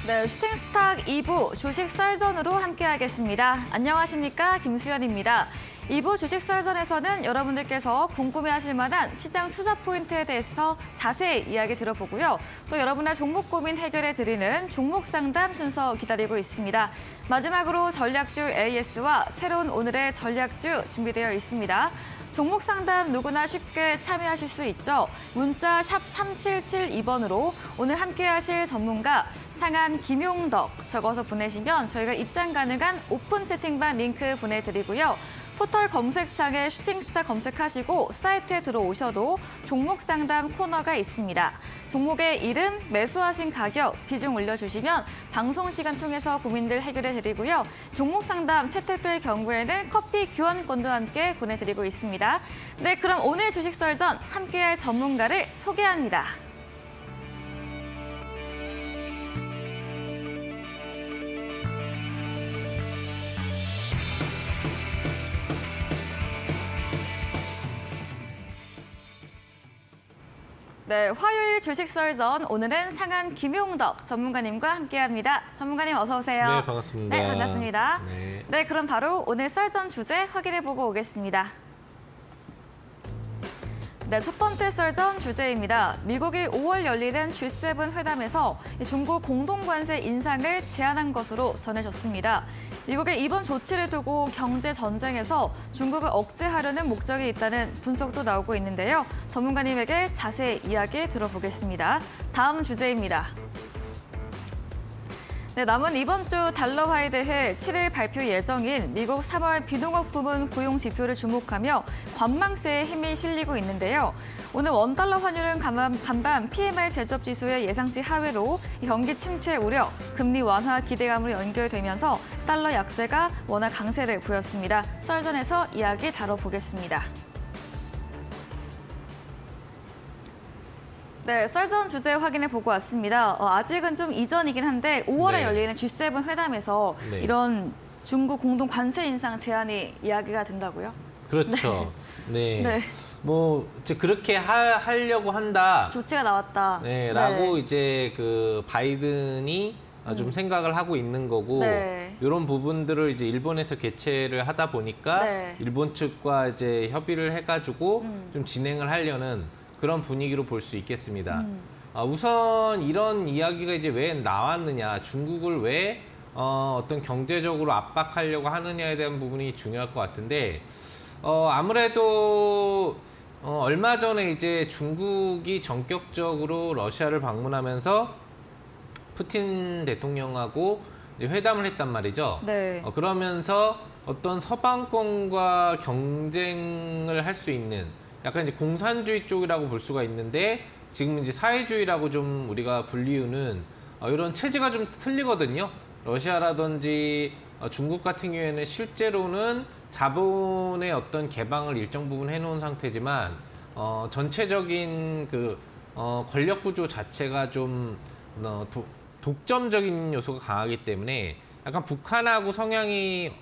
네, 슈팅스탁 2부 주식 썰전으로 함께하겠습니다. 안녕하십니까, 김수연입니다. 2부 주식 썰전에서는 여러분들께서 궁금해하실 만한 시장 투자 포인트에 대해서 자세히 이야기 들어보고요. 또 여러분의 종목 고민 해결해드리는 종목 상담 순서 기다리고 있습니다. 마지막으로 전략주 AS와 새로운 오늘의 전략주 준비되어 있습니다. 종목 상담 누구나 쉽게 참여하실 수 있죠. 문자 샵 3772번으로 오늘 함께하실 전문가 상한 김용덕 적어서 보내시면 저희가 입장 가능한 오픈 채팅방 링크 보내드리고요. 포털 검색창에 슈팅스타 검색하시고 사이트에 들어오셔도 종목 상담 코너가 있습니다. 종목의 이름, 매수하신 가격, 비중 올려주시면 방송 시간 통해서 고민들 해결해드리고요. 종목 상담 채택될 경우에는 커피 교환권도 함께 보내드리고 있습니다. 네, 그럼 오늘 주식 썰전 함께할 전문가를 소개합니다. 네, 화요일 주식 썰전 오늘은 상한 김용덕 전문가님과 함께합니다. 전문가님 어서 오세요. 네, 반갑습니다. 네, 반갑습니다. 네. 네, 그럼 바로 오늘 썰전 주제 확인해보고 오겠습니다. 네, 첫 번째 썰전 주제입니다. 미국이 5월 열리는 G7 회담에서 중국 공동관세 인상을 제안한 것으로 전해졌습니다. 미국의 이번 조치를 두고 경제 전쟁에서 중국을 억제하려는 목적이 있다는 분석도 나오고 있는데요. 전문가님에게 자세히 이야기 들어보겠습니다. 다음 주제입니다. 네, 남은 이번 주 달러화에 대해 7일 발표 예정인 미국 3월 비농업 부문 고용 지표를 주목하며 관망세에 힘이 실리고 있는데요. 오늘 원달러 환율은 반반 PMI 제조업 지수의 예상치 하회로 경기 침체 우려, 금리 완화 기대감으로 연결되면서 달러 약세가 워낙 강세를 보였습니다. 썰전에서 이야기 다뤄보겠습니다. 네, 썰전 주제 확인해 보고 왔습니다. 아직은 좀 이전이긴 한데 5월에 네. 열리는 G7 회담에서 네. 이런 중국 공동 관세 인상 제안이 이야기가 된다고요? 그렇죠. 네. 네. 뭐 이제 그렇게 하려고 한다. 조치가 나왔다. 네, 라고 이제 그 바이든이 좀 생각을 하고 있는 거고 네. 이런 부분들을 이제 일본에서 개최를 하다 보니까 네. 일본 측과 이제 협의를 해가지고 좀 진행을 하려는 그런 분위기로 볼 수 있겠습니다. 우선 이런 이야기가 이제 왜 나왔느냐, 중국을 왜 어떤 경제적으로 압박하려고 하느냐에 대한 부분이 중요할 것 같은데 아무래도 얼마 전에 이제 중국이 전격적으로 러시아를 방문하면서 푸틴 대통령하고 이제 회담을 했단 말이죠. 네. 그러면서 어떤 서방권과 경쟁을 할 수 있는 약간 이제 공산주의 쪽이라고 볼 수가 있는데 지금 이제 사회주의라고 좀 우리가 불리우는 이런 체제가 좀 틀리거든요. 러시아라든지 중국 같은 경우에는 실제로는 자본의 어떤 개방을 일정 부분 해놓은 상태지만 전체적인 그 권력 구조 자체가 좀 독점적인 요소가 강하기 때문에 약간 북한하고 성향이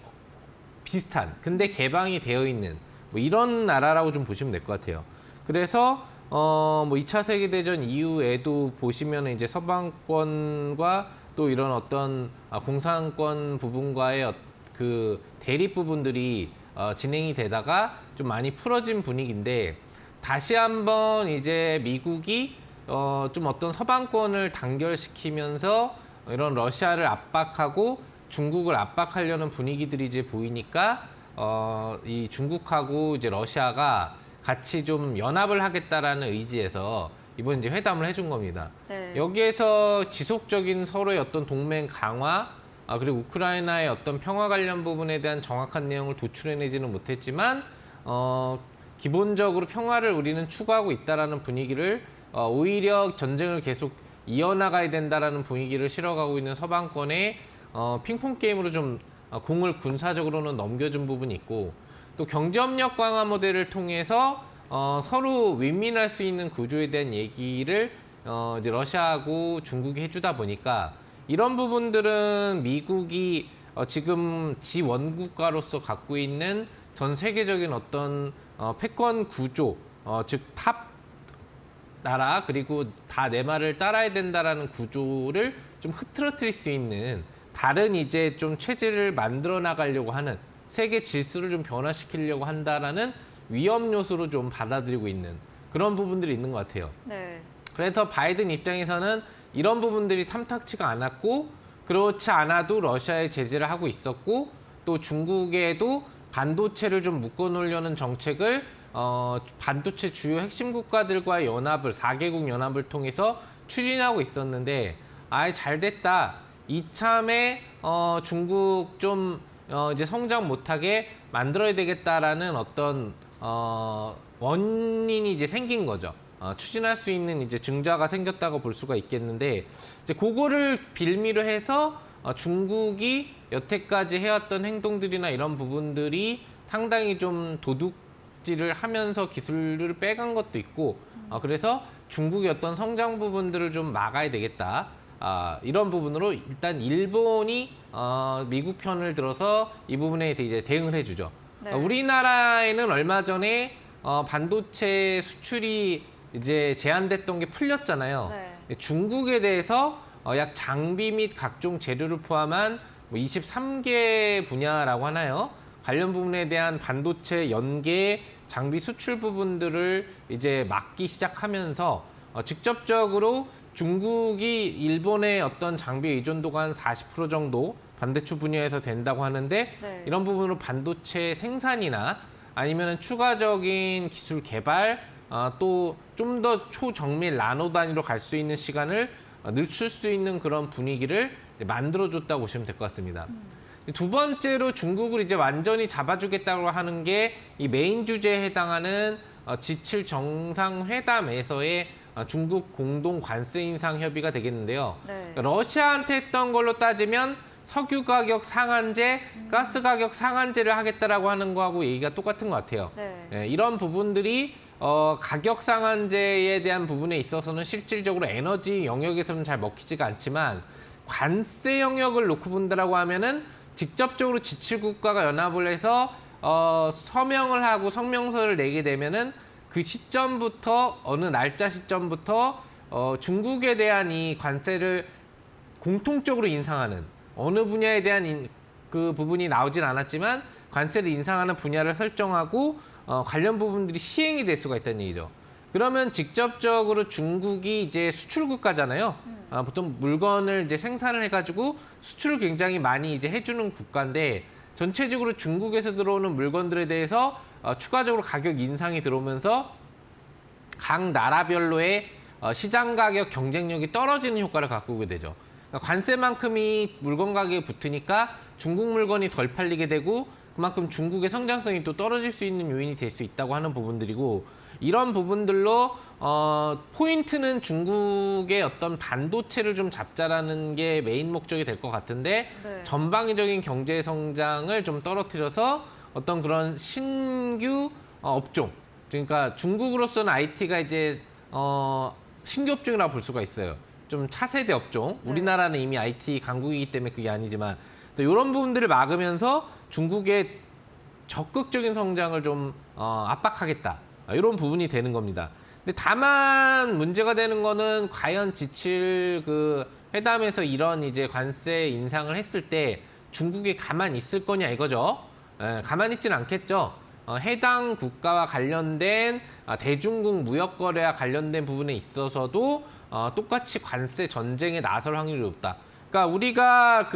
비슷한 근데 개방이 되어 있는 뭐 이런 나라라고 좀 보시면 될 것 같아요. 그래서 뭐 2차 세계대전 이후에도 보시면 이제 서방권과 또 이런 어떤 공산권 부분과의 그 대립 부분들이 진행이 되다가 좀 많이 풀어진 분위기인데 다시 한번 이제 미국이 좀 어떤 서방권을 단결시키면서 이런 러시아를 압박하고 중국을 압박하려는 분위기들이 이제 보이니까 이 중국하고 이제 러시아가 같이 좀 연합을 하겠다라는 의지에서 이번 이제 회담을 해준 겁니다. 네. 여기에서 지속적인 서로의 어떤 동맹 강화, 그리고 우크라이나의 어떤 평화 관련 부분에 대한 정확한 내용을 도출해내지는 못했지만 기본적으로 평화를 우리는 추구하고 있다라는 분위기를 오히려 전쟁을 계속 이어나가야 된다라는 분위기를 실어가고 있는 서방권의 핑퐁 게임으로 좀 공을 군사적으로는 넘겨준 부분이 있고 또 경제협력 강화 모델을 통해서 서로 윈윈할 수 있는 구조에 대한 얘기를 이제 러시아하고 중국이 해주다 보니까 이런 부분들은 미국이 지금 지원국가로서 갖고 있는 전 세계적인 어떤 패권 구조, 즉 탑 나라 그리고 다 내 말을 따라야 된다라는 구조를 좀 흐트러뜨릴 수 있는 다른 이제 좀 체제를 만들어 나가려고 하는 세계 질서를 좀 변화시키려고 한다라는 위험 요소로 좀 받아들이고 있는 그런 부분들이 있는 것 같아요. 네. 그래서 바이든 입장에서는 이런 부분들이 탐탁치가 않았고 그렇지 않아도 러시아에 제재를 하고 있었고 또 중국에도 반도체를 좀 묶어놓으려는 정책을 반도체 주요 핵심 국가들과의 연합을 4개국 연합을 통해서 추진하고 있었는데 아예 잘 됐다. 이참에 중국 좀 이제 성장 못하게 만들어야 되겠다라는 어떤 원인이 이제 생긴 거죠. 추진할 수 있는 이제 증자가 생겼다고 볼 수가 있겠는데 이제 그거를 빌미로 해서 중국이 여태까지 해왔던 행동들이나 이런 부분들이 상당히 좀 도둑질을 하면서 기술을 빼간 것도 있고 그래서 중국의 어떤 성장 부분들을 좀 막아야 되겠다. 이런 부분으로 일단 일본이 미국 편을 들어서 이 부분에 이제 대응을 해주죠. 네. 우리나라에는 얼마 전에 반도체 수출이 이제 제한됐던 게 풀렸잖아요. 네. 중국에 대해서 약 장비 및 각종 재료를 포함한 23개 분야라고 하나요? 관련 부분에 대한 반도체 연계 장비 수출 부분들을 이제 막기 시작하면서 직접적으로 중국이 일본의 어떤 장비 의존도가 한 40% 정도 반대추 분야에서 된다고 하는데 네. 이런 부분으로 반도체 생산이나 아니면 추가적인 기술 개발 또 좀 더 초정밀 나노 단위로 갈 수 있는 시간을 늦출 수 있는 그런 분위기를 만들어줬다고 보시면 될 것 같습니다. 두 번째로 중국을 이제 완전히 잡아주겠다고 하는 게 이 메인 주제에 해당하는 G7 정상회담에서의 중국 공동 관세 인상 협의가 되겠는데요. 네. 그러니까 러시아한테 했던 걸로 따지면 석유 가격 상한제, 가스 가격 상한제를 하겠다라고 하는 거하고 얘기가 똑같은 것 같아요. 네. 예, 이런 부분들이 가격 상한제에 대한 부분에 있어서는 실질적으로 에너지 영역에서는 잘 먹히지가 않지만 관세 영역을 놓고 본다라고 하면은 직접적으로 G7 국가가 연합을 해서 서명을 하고 성명서를 내게 되면은 그 시점부터 어느 날짜 시점부터 중국에 대한 이 관세를 공통적으로 인상하는 어느 분야에 대한 그 부분이 나오진 않았지만 관세를 인상하는 분야를 설정하고 관련 부분들이 시행이 될 수가 있다는 얘기죠. 그러면 직접적으로 중국이 이제 수출 국가잖아요. 보통 물건을 이제 생산을 해가지고 수출을 굉장히 많이 이제 해주는 국가인데 전체적으로 중국에서 들어오는 물건들에 대해서 추가적으로 가격 인상이 들어오면서 각 나라별로의 시장 가격 경쟁력이 떨어지는 효과를 갖고 오게 되죠. 그러니까 관세만큼이 물건 가격에 붙으니까 중국 물건이 덜 팔리게 되고 그만큼 중국의 성장성이 또 떨어질 수 있는 요인이 될 수 있다고 하는 부분들이고 이런 부분들로 포인트는 중국의 어떤 반도체를 좀 잡자라는 게 메인 목적이 될 것 같은데 네. 전방위적인 경제 성장을 좀 떨어뜨려서 어떤 그런 신규 업종 그러니까 중국으로서는 IT가 이제 신규 업종이라고 볼 수가 있어요. 좀 차세대 업종. 우리나라는 이미 IT 강국이기 때문에 그게 아니지만 또 이런 부분들을 막으면서 중국의 적극적인 성장을 좀 압박하겠다. 이런 부분이 되는 겁니다. 근데 다만 문제가 되는 거는 과연 G7 그 회담에서 이런 이제 관세 인상을 했을 때 중국이 가만히 있을 거냐 이거죠. 가만히 있지는 않겠죠. 해당 국가와 관련된 대중국 무역 거래와 관련된 부분에 있어서도 똑같이 관세 전쟁에 나설 확률이 높다. 그러니까 우리가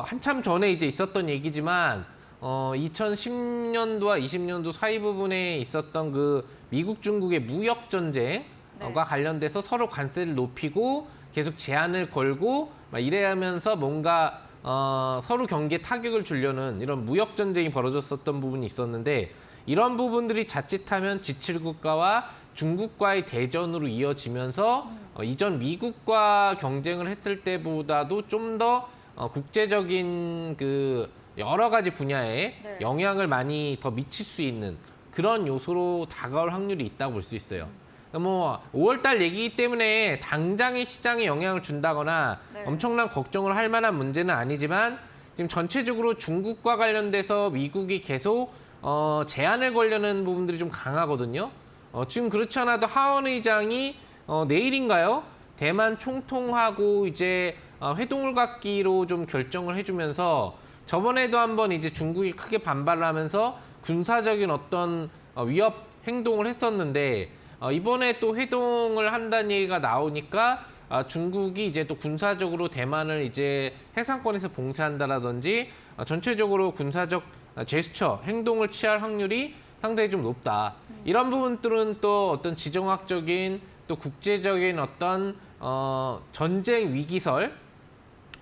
한참 전에 이제 있었던 얘기지만 2010년도와 20년도 사이 부분에 있었던 그 미국 중국의 무역 전쟁과 네. 관련돼서 서로 관세를 높이고 계속 제한을 걸고 막 이래하면서 뭔가 서로 경기에 타격을 주려는 이런 무역 전쟁이 벌어졌었던 부분이 있었는데 이런 부분들이 자칫하면 G7 국가와 중국과의 대전으로 이어지면서 이전 미국과 경쟁을 했을 때보다도 좀 더 국제적인 그 여러 가지 분야에 네. 영향을 많이 더 미칠 수 있는 그런 요소로 다가올 확률이 있다고 볼 수 있어요. 뭐 5월달 얘기이기 때문에 당장의 시장에 영향을 준다거나 네. 엄청난 걱정을 할 만한 문제는 아니지만 지금 전체적으로 중국과 관련돼서 미국이 계속 제한을 걸려는 부분들이 좀 강하거든요. 지금 그렇지 않아도 하원 의장이 내일인가요? 대만 총통하고 이제 회동을 갖기로 좀 결정을 해주면서 저번에도 한번 이제 중국이 크게 반발을 하면서 군사적인 어떤 위협 행동을 했었는데 이번에 또 회동을 한다는 얘기가 나오니까 중국이 이제 또 군사적으로 대만을 이제 해상권에서 봉쇄한다라든지 전체적으로 군사적 제스처, 행동을 취할 확률이 상당히 좀 높다. 이런 부분들은 또 어떤 지정학적인 또 국제적인 어떤 전쟁 위기설,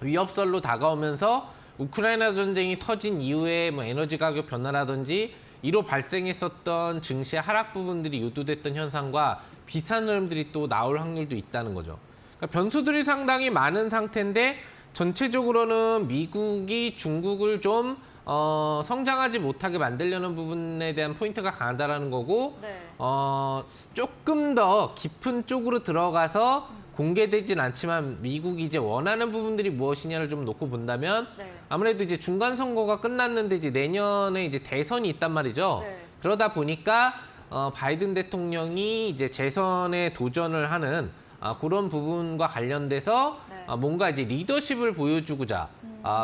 위협설로 다가오면서 우크라이나 전쟁이 터진 이후에 뭐 에너지 가격 변화라든지 이로 발생했었던 증시 하락 부분들이 유도됐던 현상과 비슷한 흐름들이 또 나올 확률도 있다는 거죠. 그러니까 변수들이 상당히 많은 상태인데 전체적으로는 미국이 중국을 좀 성장하지 못하게 만들려는 부분에 대한 포인트가 강하다라는 거고 네. 조금 더 깊은 쪽으로 들어가서 공개되진 않지만 미국이 이제 원하는 부분들이 무엇이냐를 좀 놓고 본다면 네. 아무래도 이제 중간 선거가 끝났는데 이제 내년에 이제 대선이 있단 말이죠. 네. 그러다 보니까 바이든 대통령이 이제 재선에 도전을 하는 그런 부분과 관련돼서 네. 뭔가 이제 리더십을 보여주고자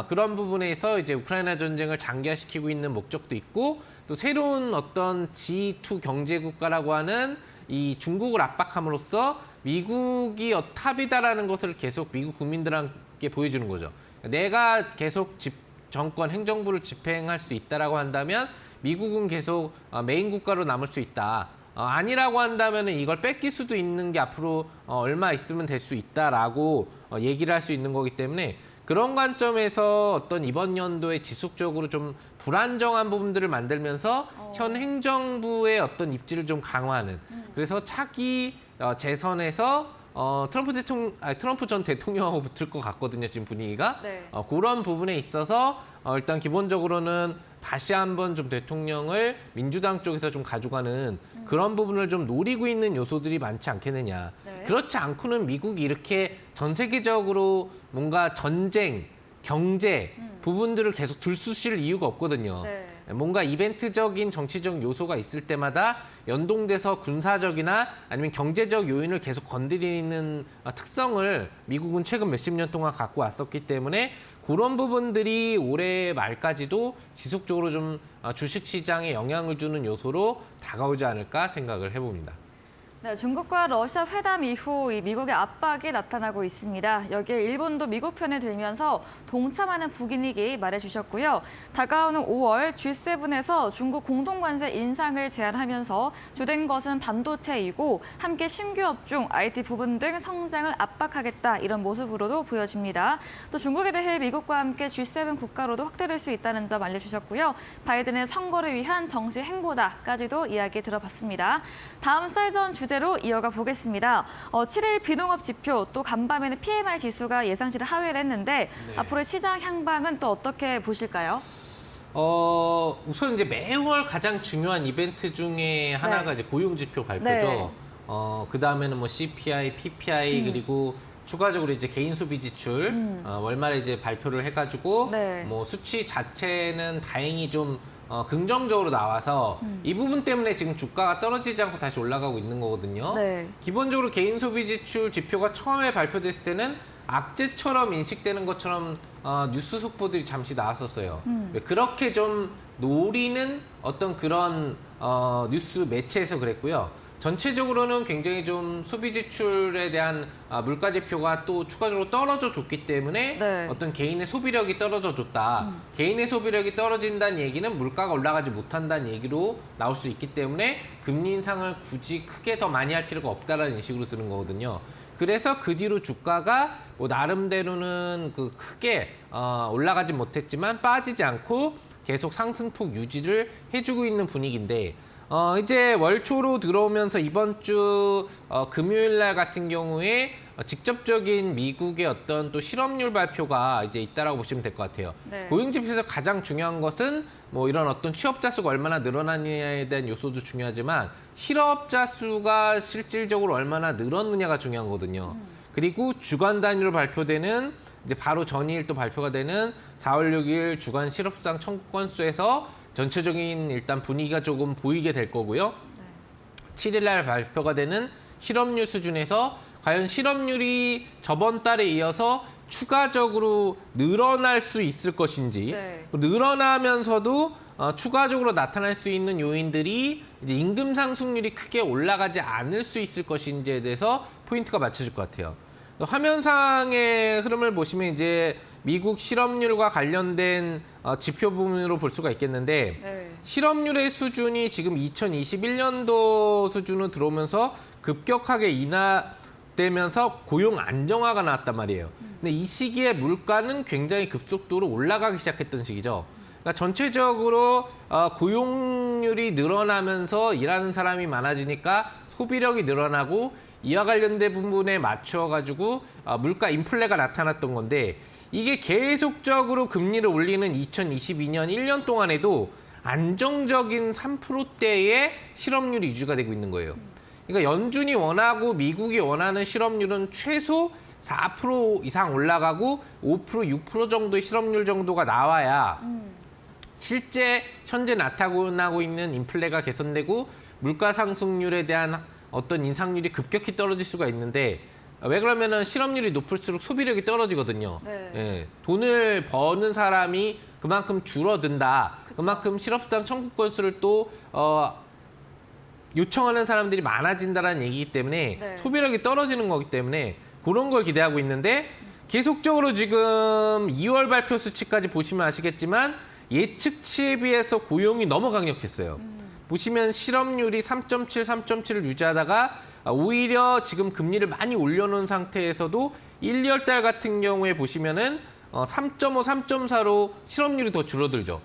그런 부분에서 이제 우크라이나 전쟁을 장기화시키고 있는 목적도 있고 또 새로운 어떤 G2 경제 국가라고 하는 이 중국을 압박함으로써 미국이 탑이다라는 것을 계속 미국 국민들에게 보여주는 거죠. 내가 계속 정권, 행정부를 집행할 수 있다라고 한다면 미국은 계속 메인 국가로 남을 수 있다. 아니라고 한다면 이걸 뺏길 수도 있는 게 앞으로 얼마 있으면 될 수 있다라고 얘기를 할 수 있는 거기 때문에 그런 관점에서 어떤 이번 연도에 지속적으로 좀 불안정한 부분들을 만들면서 현 행정부의 입지를 좀 강화하는 그래서 차기 재선에서 트럼프 전 대통령하고 붙을 것 같거든요, 지금 분위기가. 네. 그런 부분에 있어서 일단 기본적으로는 다시 한번 좀 대통령을 민주당 쪽에서 좀 가져가는 그런 부분을 좀 노리고 있는 요소들이 많지 않겠느냐. 네. 그렇지 않고는 미국이 이렇게 전 세계적으로 뭔가 전쟁, 경제 부분들을 계속 들쑤실 이유가 없거든요. 네. 뭔가 이벤트적인 정치적 요소가 있을 때마다 연동돼서 군사적이나 아니면 경제적 요인을 계속 건드리는 특성을 미국은 최근 몇십 년 동안 갖고 왔었기 때문에 그런 부분들이 올해 말까지도 지속적으로 좀 주식시장에 영향을 주는 요소로 다가오지 않을까 생각을 해봅니다. 네, 중국과 러시아 회담 이후 이 미국의 압박이 나타나고 있습니다. 여기에 일본도 미국 편에 들면서 동참하는 분위기 말해주셨고요. 다가오는 5월 G7에서 중국 공동관세 인상을 제안하면서 주된 것은 반도체이고 함께 신규 업종, IT 부분 등 성장을 압박하겠다 이런 모습으로도 보여집니다. 또 중국에 대해 미국과 함께 G7 국가로도 확대될 수 있다는 점 알려주셨고요. 바이든의 선거를 위한 정치 행보다까지도 이야기 들어봤습니다. 다음 썰전 주제로 이어가 보겠습니다. 7일 비농업 지표 또 간밤에는 PMI 지수가 예상치를 하회를 했는데 네. 앞으로의 시장 향방은 또 어떻게 보실까요? 우선 이제 매월 가장 중요한 이벤트 중에 하나가 이제 고용 지표 발표죠. 네. 그 다음에는 뭐 CPI, PPI 그리고 추가적으로 이제 개인 소비 지출 월말에 이제 발표를 해가지고 네. 뭐 수치 자체는 다행히 좀 긍정적으로 나와서 이 부분 때문에 지금 주가가 떨어지지 않고 다시 올라가고 있는 거거든요. 네. 기본적으로 개인 소비 지출 지표가 처음에 발표됐을 때는 악재처럼 인식되는 것처럼 뉴스 속보들이 잠시 나왔었어요. 그렇게 좀 노리는 어떤 그런 뉴스 매체에서 그랬고요. 전체적으로는 굉장히 좀 소비 지출에 대한 물가 지표가 또 추가적으로 떨어져 줬기 때문에 네. 어떤 개인의 소비력이 떨어져 줬다. 개인의 소비력이 떨어진다는 얘기는 물가가 올라가지 못한다는 얘기로 나올 수 있기 때문에 금리 인상을 굳이 크게 더 많이 할 필요가 없다라는 인식으로 드는 거거든요. 그래서 그 뒤로 주가가 뭐 나름대로는 그 크게 올라가지 못했지만 빠지지 않고 계속 상승폭 유지를 해주고 있는 분위기인데 이제 월초로 들어오면서 이번 주 금요일 날 같은 경우에 직접적인 미국의 어떤 또 실업률 발표가 이제 있다라고 보시면 될 것 같아요. 네. 고용지표에서 가장 중요한 것은 뭐 이런 어떤 취업자 수가 얼마나 늘어나느냐에 대한 요소도 중요하지만 실업자 수가 실질적으로 얼마나 늘었느냐가 중요한 거거든요. 그리고 주간 단위로 발표되는 이제 바로 전일 또 발표가 되는 4월 6일 주간 실업상 청구 건수에서 전체적인 일단 분위기가 조금 보이게 될 거고요. 7일 날 발표가 되는 실업률 수준에서 과연 실업률이 저번 달에 이어서 추가적으로 늘어날 수 있을 것인지, 네. 늘어나면서도 추가적으로 나타날 수 있는 요인들이 이제 임금 상승률이 크게 올라가지 않을 수 있을 것인지에 대해서 포인트가 맞춰질 것 같아요. 화면상의 흐름을 보시면 이제 미국 실업률과 관련된 지표 부분으로 볼 수가 있겠는데 네. 실업률의 수준이 지금 2021년도 수준으로 들어오면서 급격하게 인하되면서 고용 안정화가 나왔단 말이에요. 근데 이 시기에 물가는 굉장히 급속도로 올라가기 시작했던 시기죠. 그러니까 전체적으로 고용률이 늘어나면서 일하는 사람이 많아지니까 소비력이 늘어나고 이와 관련된 부분에 맞춰가지고 물가 인플레가 나타났던 건데 이게 계속적으로 금리를 올리는 2022년 1년 동안에도 안정적인 3%대의 실업률이 유지가 되고 있는 거예요. 그러니까 연준이 원하고 미국이 원하는 실업률은 최소 4% 이상 올라가고 5%, 6% 정도의 실업률 정도가 나와야 실제 현재 나타나고 있는 인플레가 개선되고 물가 상승률에 대한 어떤 인상률이 급격히 떨어질 수가 있는데 왜 그러면은 실업률이 높을수록 소비력이 떨어지거든요. 네. 예, 돈을 버는 사람이 그만큼 줄어든다. 그만큼 실업수당 청구 건수를 또 요청하는 사람들이 많아진다는 얘기이기 때문에 네. 소비력이 떨어지는 거기 때문에 그런 걸 기대하고 있는데 계속적으로 지금 2월 발표 수치까지 보시면 아시겠지만 예측치에 비해서 고용이 너무 강력했어요. 보시면 실업률이 3.7, 3.7을 유지하다가 오히려 지금 금리를 많이 올려놓은 상태에서도 1, 2월 달 같은 경우에 보시면은 3.5, 3.4로 실업률이 더 줄어들죠.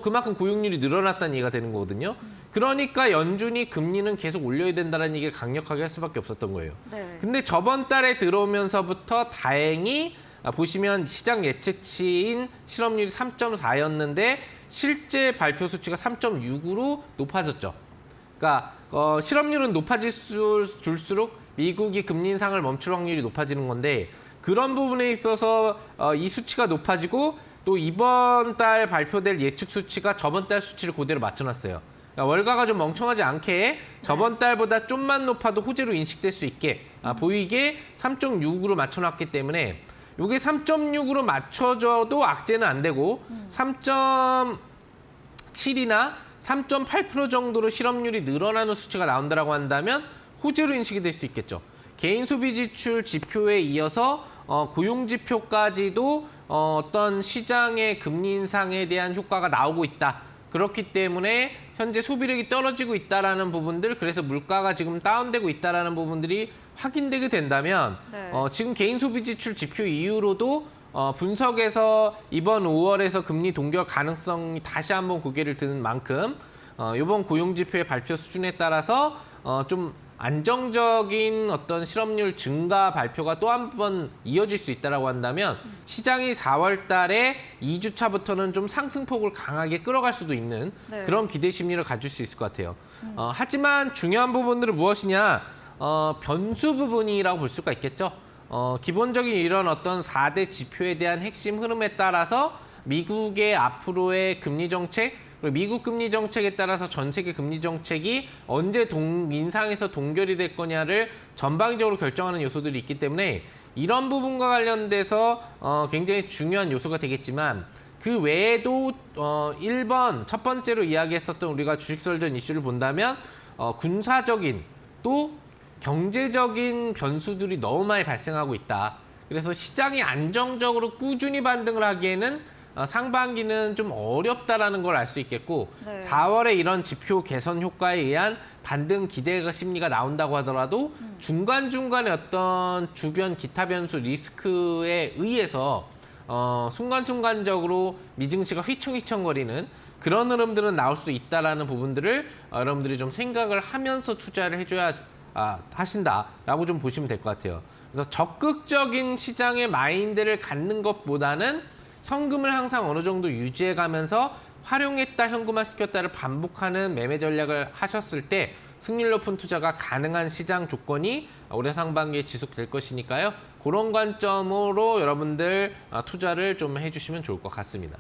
그만큼 고용률이 늘어났다는 얘기가 되는 거거든요. 그러니까 연준이 금리는 계속 올려야 된다는 얘기를 강력하게 할 수밖에 없었던 거예요. 네. 근데 저번 달에 들어오면서부터 다행히 보시면 시장 예측치인 실업률이 3.4였는데 실제 발표 수치가 3.6으로 높아졌죠. 그러니까 실업률은 높아질수록 미국이 금리 인상을 멈출 확률이 높아지는 건데 그런 부분에 있어서 이 수치가 높아지고 또 이번 달 발표될 예측 수치가 저번 달 수치를 그대로 맞춰놨어요. 그러니까 월가가 좀 멍청하지 않게 저번 달보다 좀만 높아도 호재로 인식될 수 있게 보이게 3.6으로 맞춰놨기 때문에 이게 3.6으로 맞춰져도 악재는 안 되고 3.7이나 3.8% 정도로 실업률이 늘어나는 수치가 나온다고 한다면 호재로 인식이 될 수 있겠죠. 개인 소비 지출 지표에 이어서 고용 지표까지도 어떤 시장의 금리 인상에 대한 효과가 나오고 있다. 그렇기 때문에 현재 소비력이 떨어지고 있다라는 부분들, 그래서 물가가 지금 다운되고 있다라는 부분들이 확인되게 된다면 네. 지금 개인 소비 지출 지표 이후로도 분석에서 이번 5월에서 금리 동결 가능성이 다시 한번 고개를 드는 만큼 이번 고용 지표의 발표 수준에 따라서 좀 안정적인 어떤 실업률 증가 발표가 또 한 번 이어질 수 있다라고 한다면 시장이 4월 달에 2주차부터는 좀 상승폭을 강하게 끌어갈 수도 있는 네. 그런 기대 심리를 가질 수 있을 것 같아요. 하지만 중요한 부분들은 무엇이냐? 변수 부분이라고 볼 수가 있겠죠. 기본적인 이런 어떤 4대 지표에 대한 핵심 흐름에 따라서 미국의 앞으로의 금리 정책, 그리고 미국 금리 정책에 따라서 전 세계 금리 정책이 언제 인상에서 동결이 될 거냐를 전방위적으로 결정하는 요소들이 있기 때문에 이런 부분과 관련돼서 굉장히 중요한 요소가 되겠지만 그 외에도 1번 첫 번째로 이야기했었던 우리가 주식설전 이슈를 본다면 군사적인 또 경제적인 변수들이 너무 많이 발생하고 있다. 그래서 시장이 안정적으로 꾸준히 반등을 하기에는 상반기는 좀 어렵다라는 걸 알 수 있겠고 네. 4월에 이런 지표 개선 효과에 의한 반등 기대 심리가 나온다고 하더라도 중간중간에 어떤 주변 기타 변수 리스크에 의해서 순간순간적으로 미증시가 휘청휘청거리는 그런 흐름들은 나올 수 있다라는 부분들을 여러분들이 좀 생각을 하면서 투자를 해줘야 하신다라고 좀 보시면 될 것 같아요. 그래서 적극적인 시장의 마인드를 갖는 것보다는 현금을 항상 어느 정도 유지해가면서 활용했다, 현금화시켰다를 반복하는 매매 전략을 하셨을 때 승률 높은 투자가 가능한 시장 조건이 올해 상반기에 지속될 것이니까요. 그런 관점으로 여러분들 투자를 좀 해주시면 좋을 것 같습니다.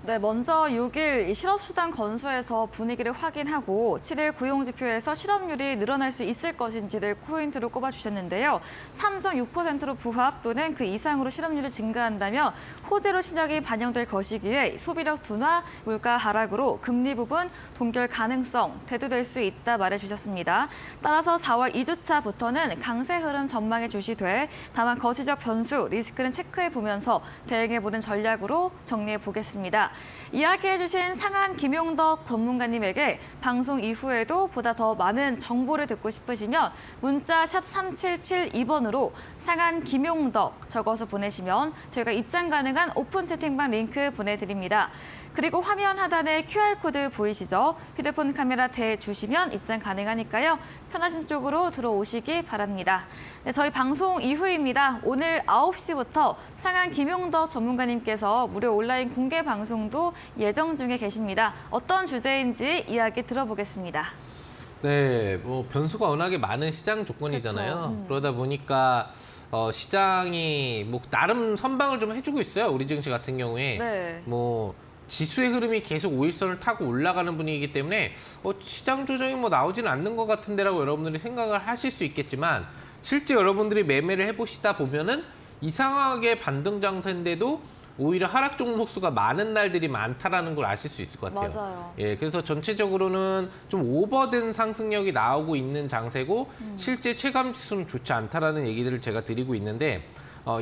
네, 먼저 6일 이 실업수당 건수에서 분위기를 확인하고 7일 고용지표에서 실업률이 늘어날 수 있을 것인지를 포인트로 꼽아주셨는데요. 3.6%로 부합 또는 그 이상으로 실업률이 증가한다면 호재로 시작이 반영될 것이기에 소비력 둔화, 물가 하락으로 금리 부분 동결 가능성 대두될 수 있다 말해주셨습니다. 따라서 4월 2주차부터는 강세 흐름 전망에 주시돼 다만 거시적 변수, 리스크는 체크해보면서 대응해보는 전략으로 정리해보겠습니다. 이야기해주신 상한 김용덕 전문가님에게 방송 이후에도 보다 더 많은 정보를 듣고 싶으시면 문자 샵 3772번으로 상한 김용덕 적어서 보내시면 저희가 입장 가능한 오픈 채팅방 링크 보내드립니다. 그리고 화면 하단에 QR코드 보이시죠? 휴대폰 카메라 대주시면 입장 가능하니까요. 편하신 쪽으로 들어오시기 바랍니다. 네, 저희 방송 이후입니다. 오늘 9시부터 상한 김용덕 전문가님께서 무료 온라인 공개 방송도 예정 중에 계십니다. 어떤 주제인지 이야기 들어보겠습니다. 네, 뭐 변수가 워낙에 많은 시장 조건이잖아요. 그렇죠. 그러다 보니까 시장이 뭐 나름 선방을 좀 해주고 있어요. 우리 증시 같은 경우에 네. 뭐 지수의 흐름이 계속 5일선을 타고 올라가는 분위기이기 때문에 시장 조정이 뭐 나오지는 않는 것 같은데라고 여러분들이 생각을 하실 수 있겠지만 실제 여러분들이 매매를 해보시다 보면은 이상하게 반등 장세인데도 오히려 하락 종목 수가 많은 날들이 많다라는 걸 아실 수 있을 것 같아요. 맞아요. 예, 그래서 전체적으로는 좀 오버된 상승력이 나오고 있는 장세고 실제 체감 지수는 좋지 않다라는 얘기들을 제가 드리고 있는데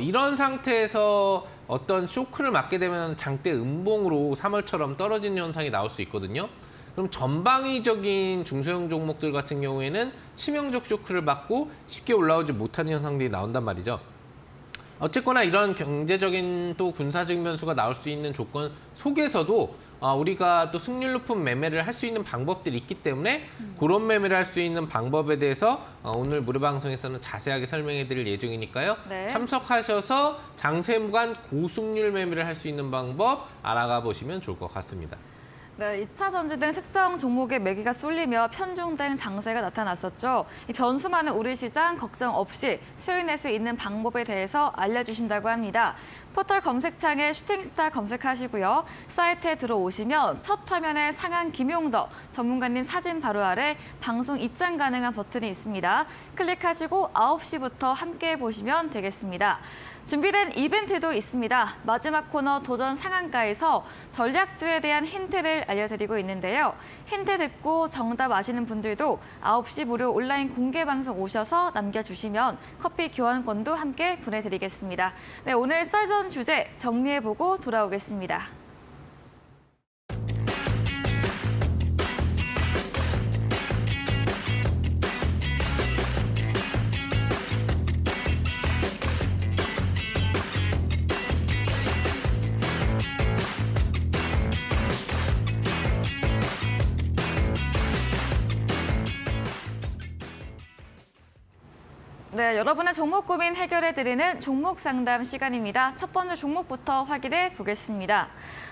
이런 상태에서 어떤 쇼크를 맞게 되면 장대 음봉으로 3월처럼 떨어지는 현상이 나올 수 있거든요. 그럼 전방위적인 중소형 종목들 같은 경우에는 치명적 쇼크를 받고 쉽게 올라오지 못하는 현상들이 나온단 말이죠. 어쨌거나 이런 경제적인 또 군사적 변수가 나올 수 있는 조건 속에서도 우리가 또 승률 높은 매매를 할 수 있는 방법들이 있기 때문에 그런 매매를 할 수 있는 방법에 대해서 오늘 무료 방송에서는 자세하게 설명해 드릴 예정이니까요. 네. 참석하셔서 장세무관 고승률 매매를 할 수 있는 방법 알아가 보시면 좋을 것 같습니다. 네, 2차 전지 등 특정 종목의 매기가 쏠리며 편중된 장세가 나타났었죠. 이 변수 많은 우리 시장 걱정 없이 수익낼 수 있는 방법에 대해서 알려주신다고 합니다. 포털 검색창에 슈팅스타 검색하시고요. 사이트에 들어오시면 첫 화면에 상한 김용덕 전문가님 사진 바로 아래 방송 입장 가능한 버튼이 있습니다. 클릭하시고 9시부터 함께 보시면 되겠습니다. 준비된 이벤트도 있습니다. 마지막 코너 도전 상한가에서 전략주에 대한 힌트를 알려드리고 있는데요. 힌트 듣고 정답 아시는 분들도 9시 무료 온라인 공개 방송 오셔서 남겨주시면 커피 교환권도 함께 보내드리겠습니다. 네, 오늘 썰전 주제 정리해보고 돌아오겠습니다. 네, 여러분의 종목 고민 해결해드리는 종목 상담 시간입니다. 첫 번째 종목부터 확인해 보겠습니다.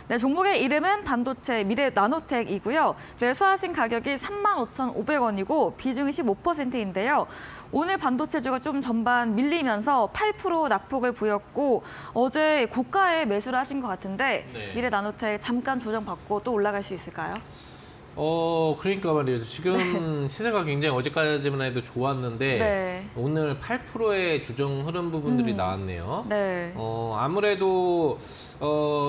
네, 종목의 이름은 반도체 미래 나노텍이고요. 매수하신 가격이 35,500원이고 비중이 15%인데요. 오늘 반도체주가 좀 전반 밀리면서 8% 낙폭을 보였고 어제 고가에 매수를 하신 것 같은데 네. 미래 나노텍 잠깐 조정받고 또 올라갈 수 있을까요? 그러니까 말이에요. 지금 시세가 굉장히 어제까지만 해도 좋았는데 네. 오늘 8%의 조정 흐름 부분들이 나왔네요. 네. 아무래도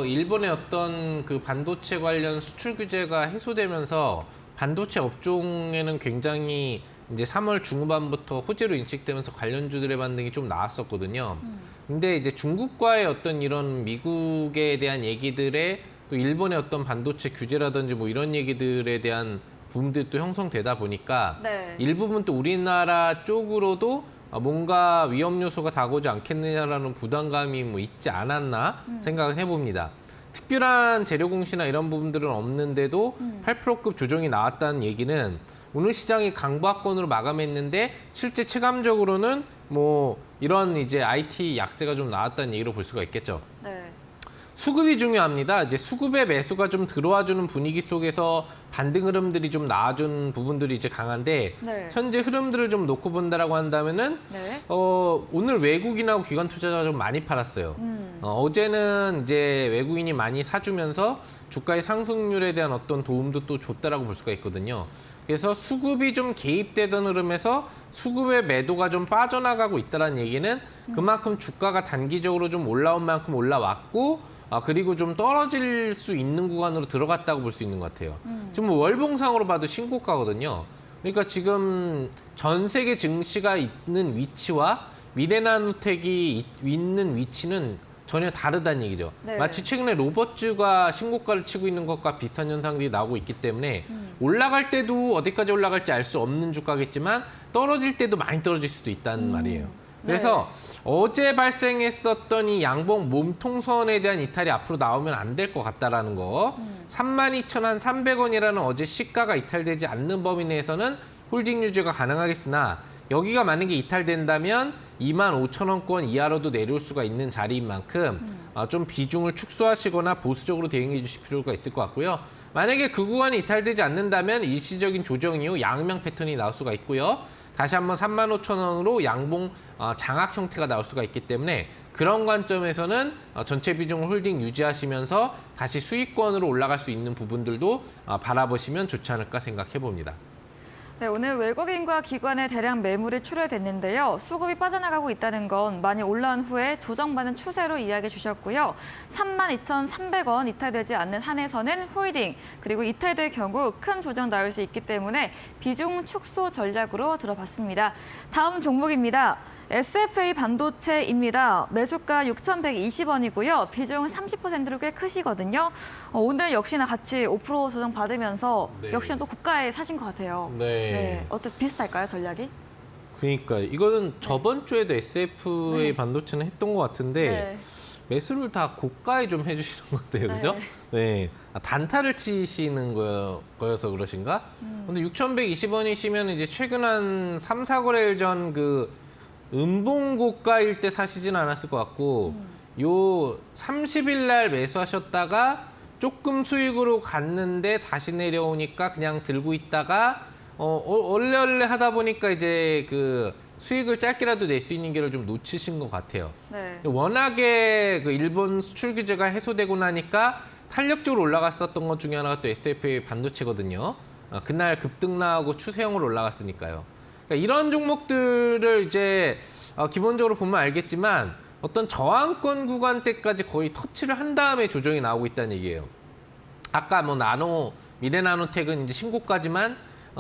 일본의 어떤 그 반도체 관련 수출 규제가 해소되면서 반도체 업종에는 굉장히 이제 3월 중후반부터 호재로 인식되면서 관련주들의 반등이 좀 나왔었거든요. 근데 이제 중국과의 어떤 이런 미국에 대한 얘기들에 또 일본의 어떤 반도체 규제라든지 뭐 이런 얘기들에 대한 부분들이 또 형성되다 보니까 네. 일부분 또 우리나라 쪽으로도 뭔가 위험 요소가 다가오지 않겠느냐라는 부담감이 뭐 있지 않았나 생각을 해봅니다. 특별한 재료 공시나 이런 부분들은 없는데도 8%급 조정이 나왔다는 얘기는 오늘 시장이 강보합권으로 마감했는데 실제 체감적으로는 뭐 이런 이제 IT 약세가 좀 나왔다는 얘기로 볼 수가 있겠죠. 네. 수급이 중요합니다. 이제 수급의 매수가 좀 들어와주는 분위기 속에서 반등 흐름들이 좀 나와준 부분들이 이제 강한데 네. 현재 흐름들을 좀 놓고 본다라고 한다면은 네. 오늘 외국인하고 기관 투자자가 좀 많이 팔았어요. 어제는 이제 외국인이 많이 사주면서 주가의 상승률에 대한 어떤 도움도 또 줬다라고 볼 수가 있거든요. 그래서 수급이 좀 개입되던 흐름에서 수급의 매도가 좀 빠져나가고 있다는 얘기는 그만큼 주가가 단기적으로 좀 올라온 만큼 올라왔고 그리고 좀 떨어질 수 있는 구간으로 들어갔다고 볼 수 있는 것 같아요. 지금 뭐 월봉상으로 봐도 신고가거든요. 그러니까 지금 전 세계 증시가 있는 위치와 미래나노텍이 있는 위치는 전혀 다르다는 얘기죠. 네. 마치 최근에 로버츠가 신고가를 치고 있는 것과 비슷한 현상들이 나오고 있기 때문에 올라갈 때도 어디까지 올라갈지 알 수 없는 주가겠지만 떨어질 때도 많이 떨어질 수도 있다는 말이에요. 그래서 어제 발생했었던 이 양봉 몸통선에 대한 이탈이 앞으로 나오면 안 될 것 같다라는 거. 32,300원이라는 어제 시가가 이탈되지 않는 범위 내에서는 홀딩 유지가 가능하겠으나 여기가 만약에 이탈된다면 25,000원권 이하로도 내려올 수가 있는 자리인 만큼 좀 비중을 축소하시거나 보수적으로 대응해 주실 필요가 있을 것 같고요. 만약에 그 구간이 이탈되지 않는다면 일시적인 조정 이후 양명 패턴이 나올 수가 있고요. 다시 한번 35,000원으로 양봉 장악 형태가 나올 수가 있기 때문에 그런 관점에서는 전체 비중을 홀딩 유지하시면서 다시 수익권으로 올라갈 수 있는 부분들도 바라보시면 좋지 않을까 생각해 봅니다. 네, 오늘 외국인과 기관의 대량 매물이 출회됐는데요. 수급이 빠져나가고 있다는 건 많이 올라온 후에 조정받는 추세로 이야기해 주셨고요. 32,300원 이탈되지 않는 한에서는 홀딩, 그리고 이탈될 경우 큰 조정 나올 수 있기 때문에 비중 축소 전략으로 들어봤습니다. 다음 종목입니다. SFA 반도체입니다. 매수가 6,120원이고요. 비중 30%로 꽤 크시거든요. 오늘 역시나 같이 5% 조정 받으면서 네. 역시나 또 고가에 사신 것 같아요. 네. 어떻게 비슷할까요, 전략이? 그러니까 이거는 저번 주에도 SFA 반도체는 했던 것 같은데 네. 매수를 다 고가에 좀 해주시는 것 같아요, 그죠? 네. 단타를 치시는 거여서 그러신가? 근데 6,120원이시면 이제 최근 한 3, 4거래일 전 그 음봉 고가일 때 사시진 않았을 것 같고 요 30일 날 매수하셨다가 조금 수익으로 갔는데 다시 내려오니까 그냥 들고 있다가 얼레얼레 하다 보니까 이제 그 수익을 짧게라도 낼 수 있는 길을 좀 놓치신 것 같아요. 네. 워낙에 그 일본 수출 규제가 해소되고 나니까 탄력적으로 올라갔었던 것 중에 하나가 또 SFA 반도체거든요. 그날 급등 나오고 추세형으로 올라갔으니까요. 그러니까 이런 종목들을 이제 기본적으로 보면 알겠지만 어떤 저항권 구간대까지 거의 터치를 한 다음에 조정이 나오고 있다는 얘기예요. 아까 뭐 미래나노텍은 이제 신고가지만